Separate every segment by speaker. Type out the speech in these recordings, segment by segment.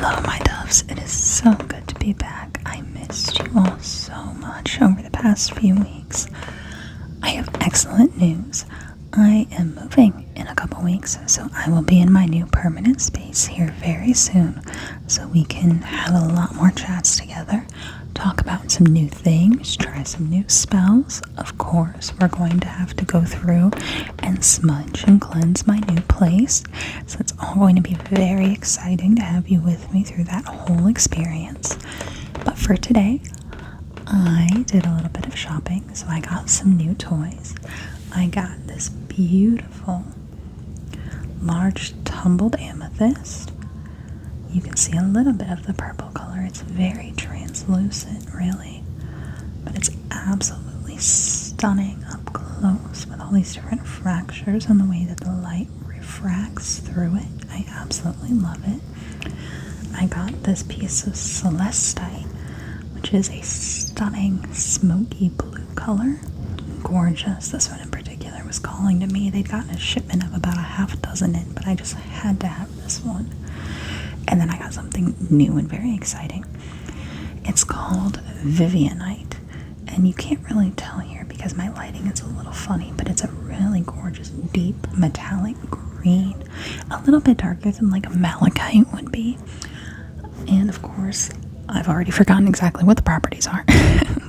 Speaker 1: Hello, my doves. It is so good to be back. I missed you all so much over the past few weeks. I have excellent news. I am moving in a couple weeks, so I will be in my new permanent space here very soon, so we can have a lot more chats together, talk about some new things, try some new spells. Of course, we're going to have to go through and smudge and cleanse my new place, so it's all going to be very exciting to have you with me through that whole experience. But for today, I did a little bit of shopping, so I got some new toys. I got this beautiful large tumbled amethyst. You can see a little bit of the purple color. It's very translucent, really, but it's absolutely stunning up close with all these different fractures and the way that the light refracts through it. I absolutely love it. I got this piece of celestite, which is a stunning smoky blue color. Gorgeous. This one in particular was calling to me. They'd gotten a shipment of about a half dozen in, but I just had to have this one. And then I got something new and very exciting. It's called Vivianite, and you can't really tell here because my lighting is a little funny, but it's a really gorgeous deep metallic green, a little bit darker than like a malachite would be. And of course, I've already forgotten exactly what the properties are,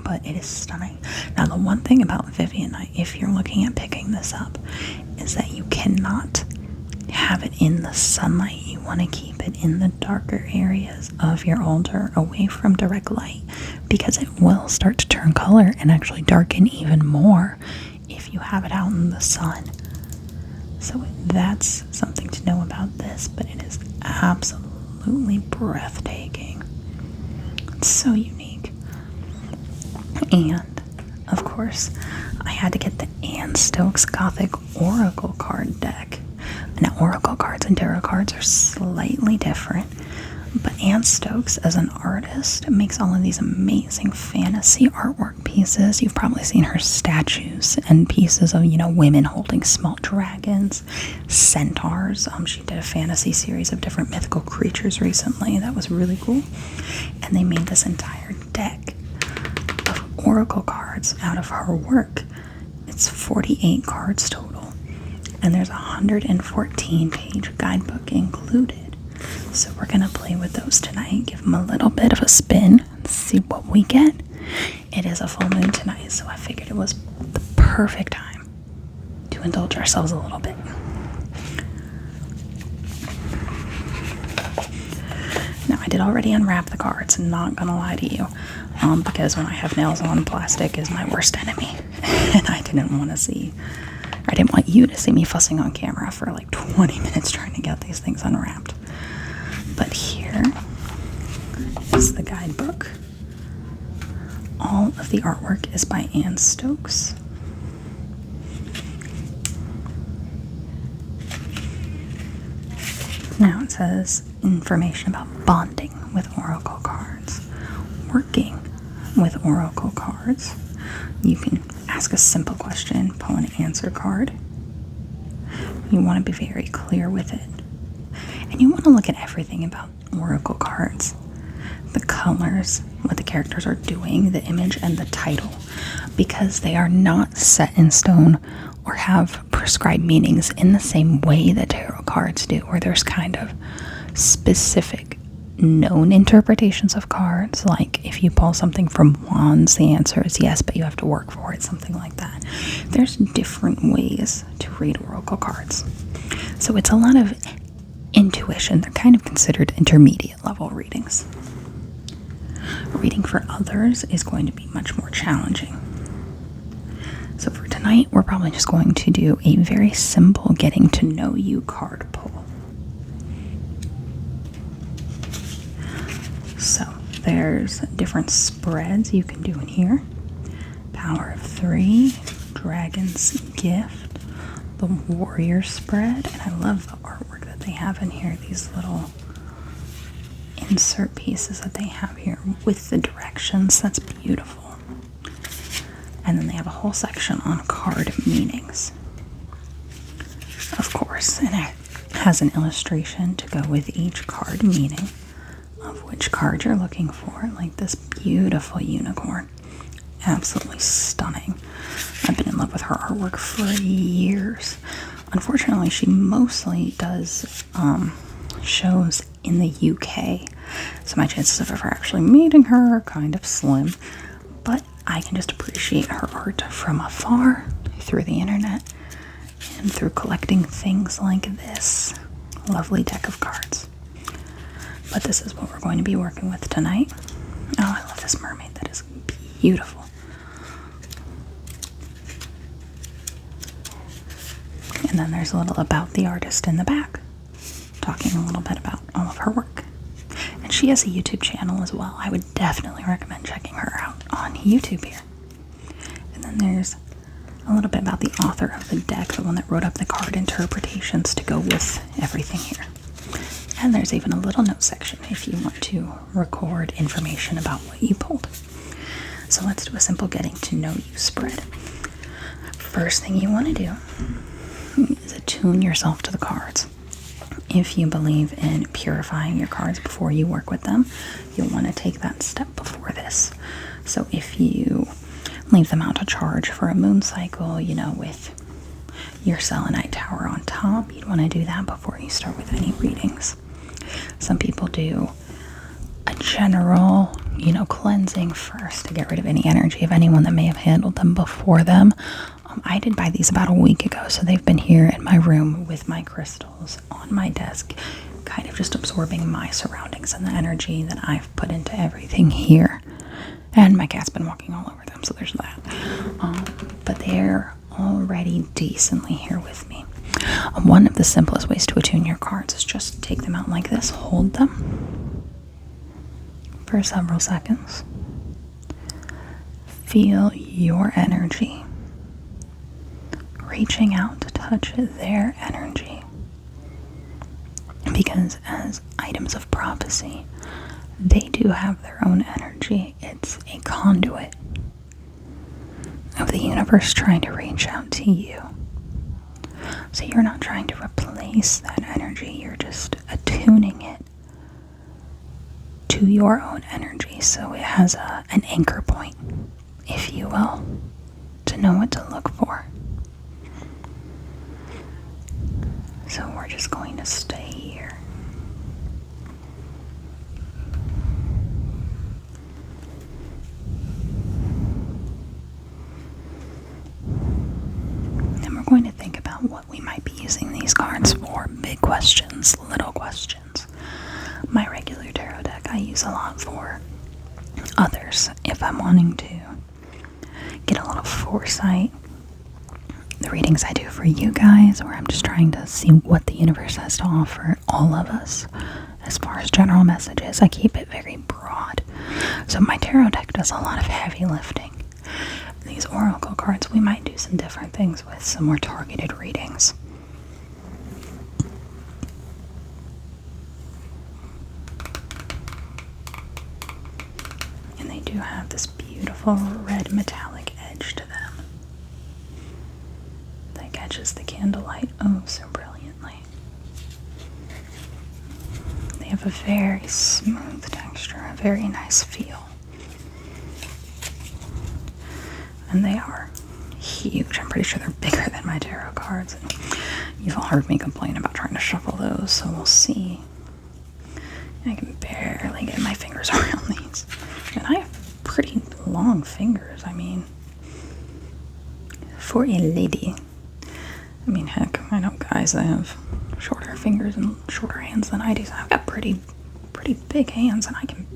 Speaker 1: but it is stunning. Now, the one thing about Vivianite, if you're looking at picking this up, is that you cannot have it in the sunlight. You want to keep it in the darker areas of your altar, away from direct light, because it will start to turn color and actually darken even more if you have it out in the sun. So that's something to know about this, but it is absolutely breathtaking. It's so unique. And of course, I had to get the Stokes Gothic Oracle card deck. Now, Oracle cards and tarot cards are slightly different, but Anne Stokes, as an artist, makes all of these amazing fantasy artwork pieces. You've probably seen her statues and pieces of, women holding small dragons, centaurs. She did a fantasy series of different mythical creatures recently. That was really cool. And they made this entire deck of Oracle cards out of her work. It's 48 cards total, and there's a 114-page guidebook included. So we're going to play with those tonight, give them a little bit of a spin, and see what we get. It is a full moon tonight, so I figured it was the perfect time to indulge ourselves a little bit. Now, I did already unwrap the cards, not going to lie to you, because when I have nails on, plastic is my worst enemy, and I didn't want you to see me fussing on camera for like 20 minutes trying to get these things unwrapped. But here is the guidebook. All of the artwork is by Anne Stokes. Now it says information about bonding with oracle cards, working with oracle cards. You can ask a simple question, pull an answer card. You want to be very clear with it. And you want to look at everything about oracle cards. The colors, what the characters are doing, the image, and the title. Because they are not set in stone or have prescribed meanings in the same way that tarot cards do, where there's kind of specific known interpretations of cards, like if you pull something from Wands, the answer is yes, but you have to work for it, something like that. There's different ways to read oracle cards. So it's a lot of intuition. They're kind of considered intermediate level readings. Reading for others is going to be much more challenging. So for tonight, we're probably just going to do a very simple getting to know you card pull. So there's different spreads you can do in here. Power of 3, Dragon's Gift, the Warrior spread, and I love the artwork that they have in here. These little insert pieces that they have here with the directions. That's beautiful. And then they have a whole section on card meanings, of course, and it has an illustration to go with each card meaning. which card you're looking for. Like this beautiful unicorn. Absolutely stunning. I've been in love with her artwork for years. Unfortunately, she mostly does shows in the UK, so my chances of ever actually meeting her are kind of slim, but I can just appreciate her art from afar through the internet and through collecting things like this lovely deck of cards. But this is what we're going to be working with tonight. Oh, I love this mermaid. That is beautiful. And then there's a little about the artist in the back, talking a little bit about all of her work. And she has a YouTube channel as well. I would definitely recommend checking her out on YouTube here. And then there's a little bit about the author of the deck, the one that wrote up the card interpretations to go with everything here. And there's even a little note section if you want to record information about what you pulled. So let's do a simple getting to know you spread. First thing you want to do is attune yourself to the cards. If you believe in purifying your cards before you work with them, you'll want to take that step before this. So if you leave them out to charge for a moon cycle, you know, with your selenite tower on top, you'd want to do that before you start with any readings. Some people do a general, cleansing first to get rid of any energy of anyone that may have handled them before them. I did buy these about a week ago, so they've been here in my room with my crystals on my desk, kind of just absorbing my surroundings and the energy that I've put into everything here. And my cat's been walking all over them, so there's that. But they're already decently here with me. One of the simplest ways to attune your cards is just take them out like this, hold them for several seconds. Feel your energy reaching out to touch their energy. Because as items of prophecy, they do have their own energy. It's a conduit of the universe trying to reach out to you. So you're not trying to replace that energy, you're just attuning it to your own energy, so it has an anchor point, if you will, to know what to look for. So we're just going to stay here. And we're going to think about what we might be using these cards for. Big questions, little questions. My regular tarot deck I use a lot for others if I'm wanting to get a little foresight. The readings I do for you guys, or I'm just trying to see what the universe has to offer all of us as far as general messages. I keep it very broad. So my tarot deck does a lot of heavy lifting. These oracle cards, we might do some different things with, some more targeted readings. And they do have this beautiful red metallic edge to them. Catches the candlelight oh so brilliantly. They have a very smooth texture, a very nice feel. And they are huge. I'm pretty sure they're bigger than my tarot cards. And you've all heard me complain about trying to shuffle those, so we'll see. I can barely get my fingers around these. And I have pretty long fingers, I mean, for a lady. I mean, heck, I know guys that have shorter fingers and shorter hands than I do, so I've got pretty big hands, and I can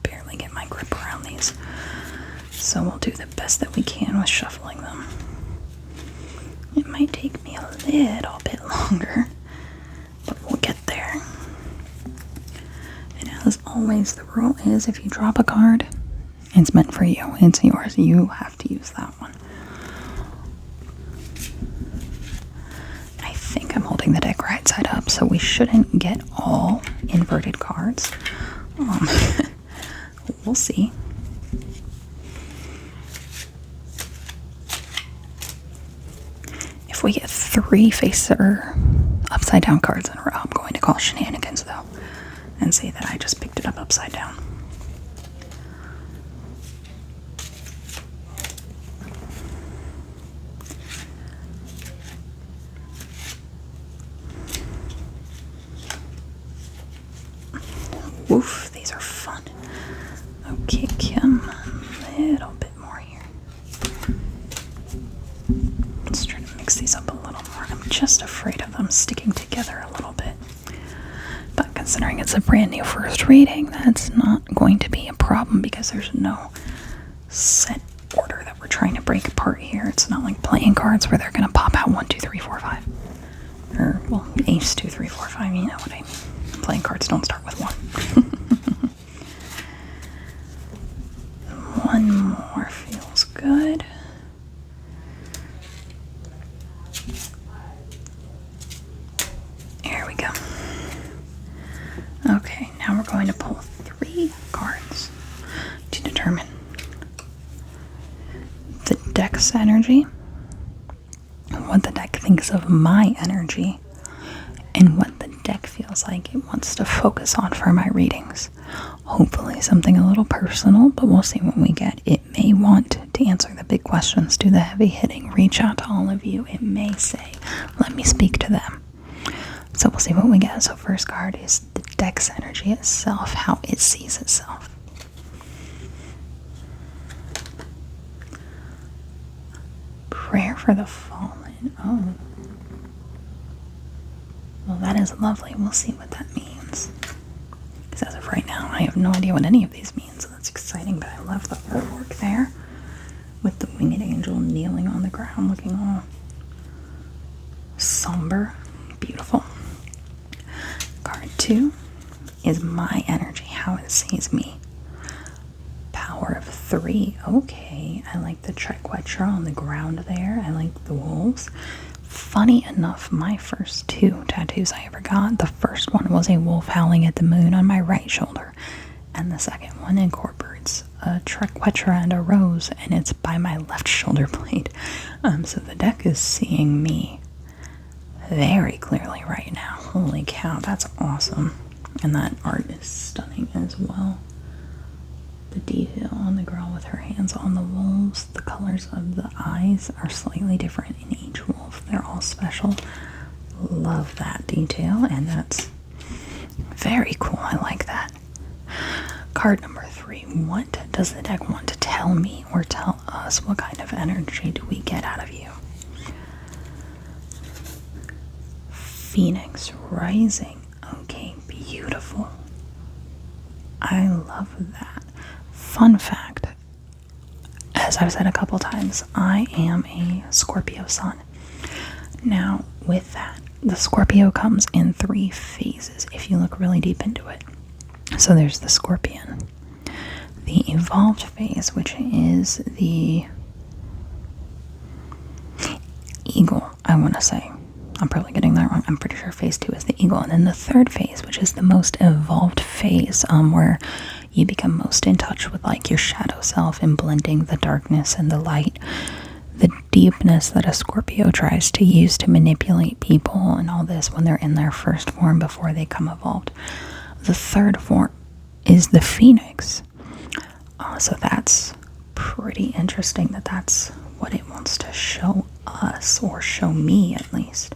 Speaker 1: barely get my grip around these. So we'll do the best that we can with shuffling them. It might take me a little bit longer, but we'll get there. And as always, the rule is if you drop a card, it's meant for you. It's yours. You have to use that one. I think I'm holding the deck right side up, so we shouldn't get all inverted cards. We'll see. If we get 3 face or upside down cards in a row, I'm going to call shenanigans, though. and see that I just picked it up upside down. Woof, these are fun. Okay, Kim, a little bit more here. Let's try to mix these up a little more. I'm just afraid of them sticking together a little bit. But considering it's a brand new first reading, that's not going to be a problem because there's no set order that we're trying to break apart here. It's not like playing cards where they're going to pop out 1, 2, 3, 4, 5. Or, well, ace 2, 3, 4, 5, you know what I mean. Playing cards don't start with 1. One more feels good. There we go. Okay, now we're going to pull 3 cards to determine the deck's energy, what the deck thinks of my energy, and what the deck feels like it wants to focus on for my readings. Hopefully something a little personal, but we'll see what we get. It may want to answer the big questions, do the heavy hitting, reach out to all of you. It may say, let me speak to them. So we'll see what we get. So first card is the deck's energy itself, how it sees itself. Prayer for the fallen. Oh. Well, that is lovely. We'll see what that means. Because as of right now, I have no idea what any of these means. So that's exciting, but I love the artwork there. With the winged angel kneeling on the ground, looking all somber. Beautiful. Card 2 is my energy, how it sees me. Power of 3. Okay, I like the Trequetra on the ground there. I like the wolves. Funny enough, my first 2 tattoos I ever got, the first one was a wolf howling at the moon on my right shoulder, and the second one incorporates a Trequetra and a rose, and it's by my left shoulder blade. So the deck is seeing me very clearly right now. Holy cow, that's awesome. And that art is stunning as well. The detail on the girl with her hands on the wolves, the colors of the eyes are slightly different in each wolf. They're all special. Love that detail, and that's very cool. I like that. Card number 3. What does the deck want to tell me or tell us? What kind of energy do we get out of you? Phoenix rising. Okay, beautiful. I love that. Fun fact, as I've said a couple times, I am a Scorpio sun. Now, with that, the Scorpio comes in 3 phases if you look really deep into it. So there's the Scorpion, the evolved phase, which is the eagle, I want to say. I'm probably getting that wrong. I'm pretty sure phase 2 is the eagle. And then the 3rd phase, which is the most evolved phase, where you become most in touch with like your shadow self and blending the darkness and the light. The deepness that a Scorpio tries to use to manipulate people and all this when they're in their first form before they come evolved. The 3rd form is the Phoenix. So that's pretty interesting that that's what it wants to show us, or show me at least.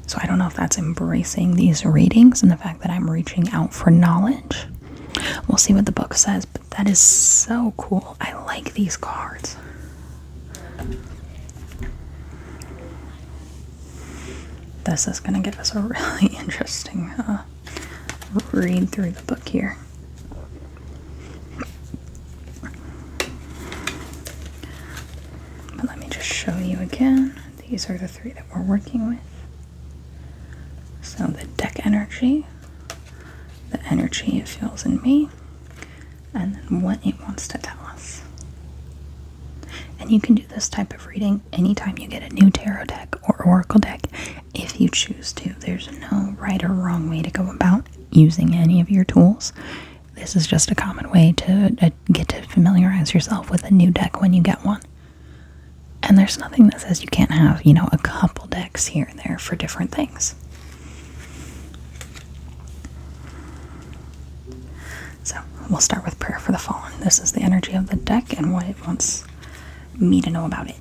Speaker 1: So I don't know if that's embracing these readings and the fact that I'm reaching out for knowledge. We'll see what the book says, but that is so cool. I like these cards. This is going to give us a really interesting read through the book here. But let me just show you again. These are the 3 that we're working with. So the deck energy, the energy it feels in me, and then what it wants to tell us. And you can do this type of reading anytime you get a new tarot deck or oracle deck if you choose to. There's no right or wrong way to go about using any of your tools. This is just a common way to get to familiarize yourself with a new deck when you get one. And there's nothing that says you can't have, a couple decks here and there for different things. So we'll start with prayer for the fallen. This is the energy of the deck and what it wants me to know about it.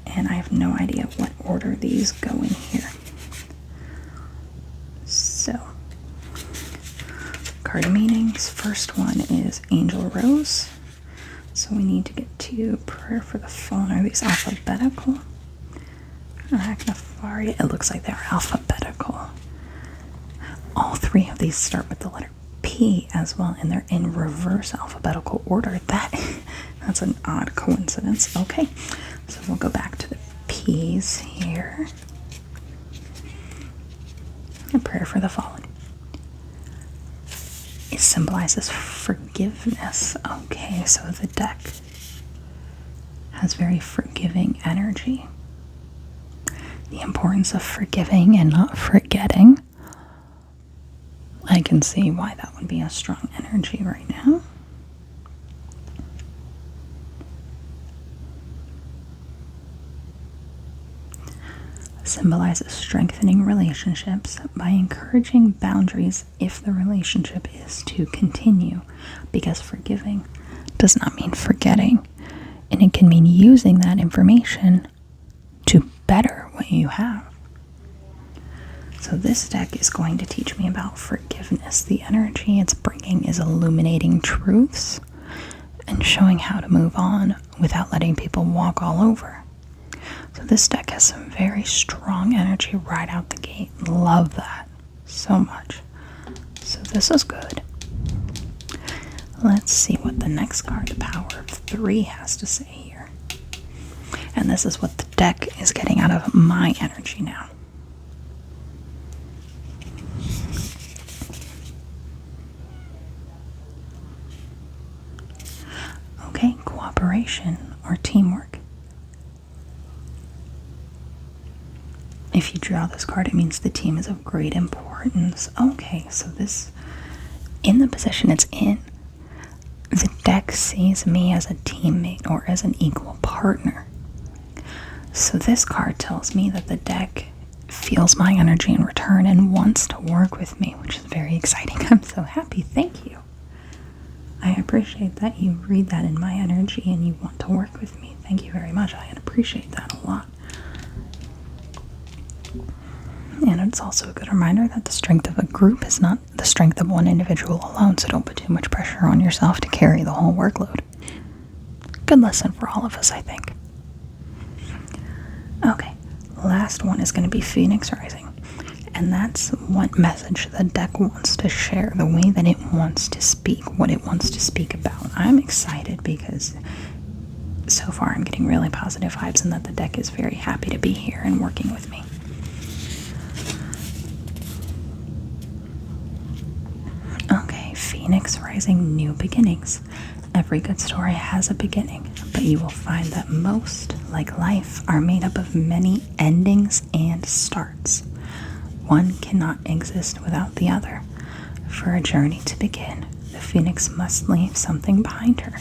Speaker 1: And I have no idea what order these go in here. So, card meanings. First one is Angel Rose. So we need to get to prayer for the fallen. Are these alphabetical? Arachnophari. It looks like they're alphabetical. All three of these start with the letter P as well, and they're in reverse alphabetical order. That's an odd coincidence. Okay, so we'll go back to the P's here. A prayer for the fallen. It symbolizes forgiveness. Okay, so the deck has very forgiving energy. The importance of forgiving and not forgetting. I can see why that would be a strong energy right now. Symbolizes strengthening relationships by encouraging boundaries if the relationship is to continue, because forgiving does not mean forgetting, and it can mean using that information to better what you have. So this deck is going to teach me about forgiveness. The energy it's bringing is illuminating truths and showing how to move on without letting people walk all over. So this deck has some very strong energy right out the gate. Love that so much. So this is good. Let's see what the next card, the Power of 3, has to say here. And this is what the deck is getting out of my energy now. Okay, cooperation or teamwork. If you draw this card, it means the team is of great importance. Okay, so this, in the position it's in, the deck sees me as a teammate or as an equal partner. So this card tells me that the deck feels my energy in return and wants to work with me, which is very exciting. I'm so happy. Thank you. I appreciate that you read that in my energy and you want to work with me. Thank you very much. I appreciate that a lot. And it's also a good reminder that the strength of a group is not the strength of one individual alone, so don't put too much pressure on yourself to carry the whole workload. Good lesson for all of us, I think. Okay, last one is going to be Phoenix Rising. And that's what message the deck wants to share, the way that it wants to speak, what it wants to speak about. I'm excited because so far I'm getting really positive vibes and that the deck is very happy to be here and working with me. Okay, Phoenix Rising, new beginnings. Every good story has a beginning, but you will find that most, like life, are made up of many endings and starts. One cannot exist without the other. For a journey to begin, the Phoenix must leave something behind her.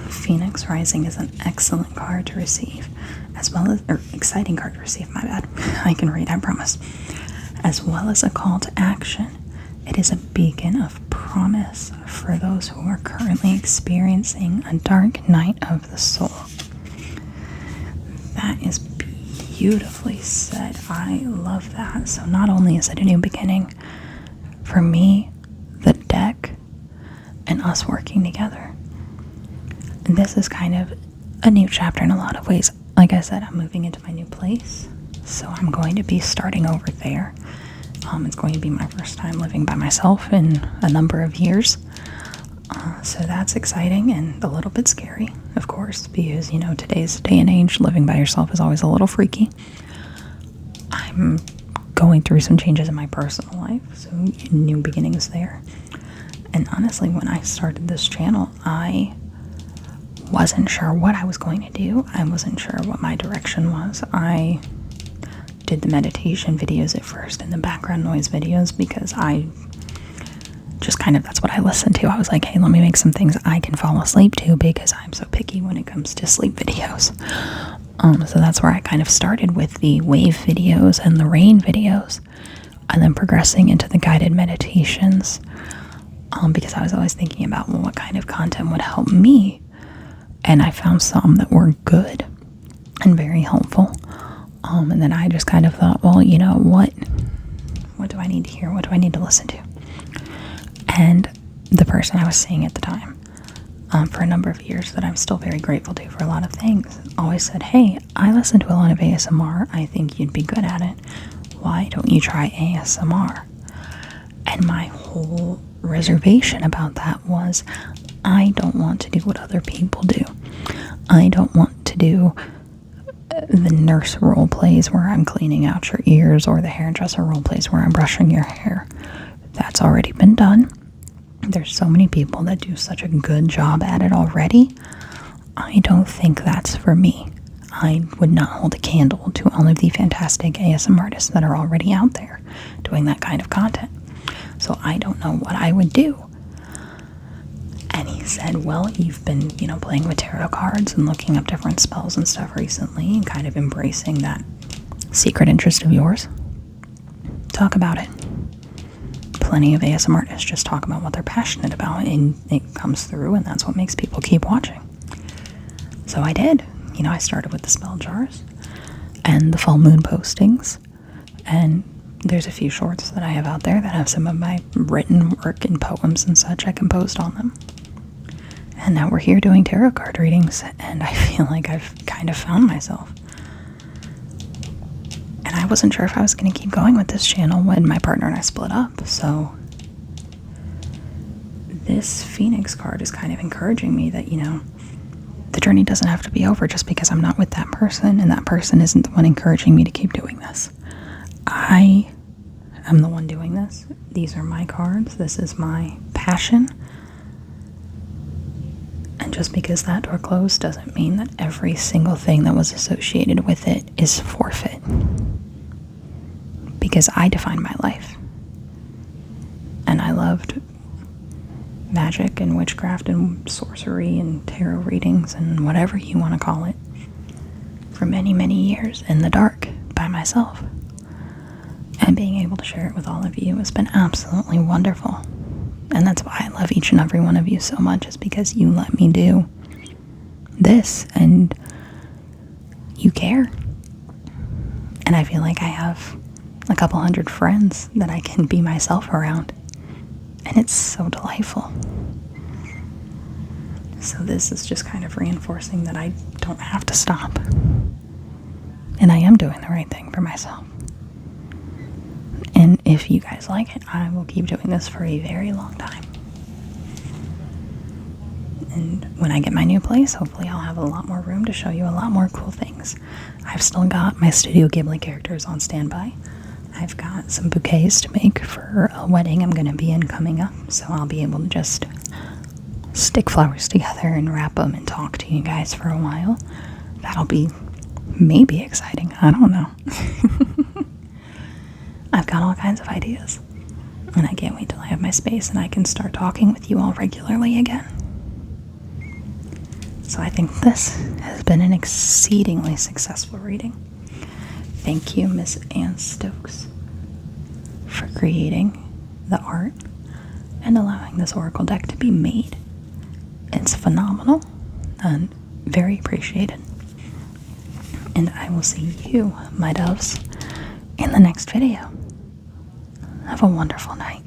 Speaker 1: Phoenix Rising is an excellent card to receive, as well as, exciting card to receive, my bad. I can read, I promise. As well as a call to action. It is a beacon of promise for those who are currently experiencing a dark night of the soul. That is beautifully said. I love that. So not only is it a new beginning for me, the deck, and us working together, this is kind of a new chapter in a lot of ways. Like I said, I'm moving into my new place, so I'm going to be starting over there. It's going to be my first time living by myself in a number of years. So that's exciting and a little bit scary, of course, because, you know, today's day and age, living by yourself is always a little freaky. I'm going through some changes in my personal life, so new beginnings there. And honestly, when I started this channel, I wasn't sure what I was going to do. I wasn't sure what my direction was. I did the meditation videos at first and the background noise videos because I just kind of, that's what I listened to. I was like, hey, let me make some things I can fall asleep to because I'm so picky when it comes to sleep videos. So that's where I kind of started with the wave videos and the rain videos. and then progressing into the guided meditations, because I was always thinking about, well, what kind of content would help me, and I found some that were good and very helpful. And then I just kind of thought, well, you know, what do I need to hear? What do I need to listen to? And the person I was seeing at the time, for a number of years that I'm still very grateful to for a lot of things, always said, hey, I listen to a lot of ASMR. I think you'd be good at it. Why don't you try ASMR? And my whole reservation about that was, I don't want to do what other people do. I don't want to do the nurse role plays where I'm cleaning out your ears, or the hairdresser role plays where I'm brushing your hair. That's already been done. There's so many people that do such a good job at it already. I don't think that's for me. I would not hold a candle to all of the fantastic ASMR artists that are already out there doing that kind of content. So I don't know what I would do. And he said, well, you've been, playing with tarot cards and looking up different spells and stuff recently and kind of embracing that secret interest of yours. Talk about it. Plenty of ASMR artists just talk about what they're passionate about, and it comes through, and that's what makes people keep watching. So I did. I started with the spell jars and the full moon postings, and there's a few shorts that I have out there that have some of my written work and poems and such I composed on them. And now we're here doing tarot card readings, and I feel like I've kind of found myself. And I wasn't sure if I was going to keep going with this channel when my partner and I split up, so this Phoenix card is kind of encouraging me that, the journey doesn't have to be over just because I'm not with that person, and that person isn't the one encouraging me to keep doing this. I am the one doing this. These are my cards. This is my passion. And just because that door closed doesn't mean that every single thing that was associated with it is forfeit. Because I defined my life. And I loved magic and witchcraft and sorcery and tarot readings and whatever you want to call it for many, many years in the dark by myself. And being able to share it with all of you has been absolutely wonderful. And that's why I love each and every one of you so much, is because you let me do this and you care. And I feel like I have a couple hundred friends that I can be myself around. And it's so delightful. So this is just kind of reinforcing that I don't have to stop. And I am doing the right thing for myself. And if you guys like it, I will keep doing this for a very long time. And when I get my new place, hopefully I'll have a lot more room to show you a lot more cool things. I've still got my Studio Ghibli characters on standby. I've got some bouquets to make for a wedding I'm going to be in coming up, so I'll be able to just stick flowers together and wrap them and talk to you guys for a while. That'll be maybe exciting. I don't know. I've got all kinds of ideas, and I can't wait till I have my space and I can start talking with you all regularly again. So I think this has been an exceedingly successful reading. Thank you, Miss Ann Stokes, for creating the art and allowing this oracle deck to be made. It's phenomenal and very appreciated. And I will see you, my doves, in the next video. Have a wonderful night.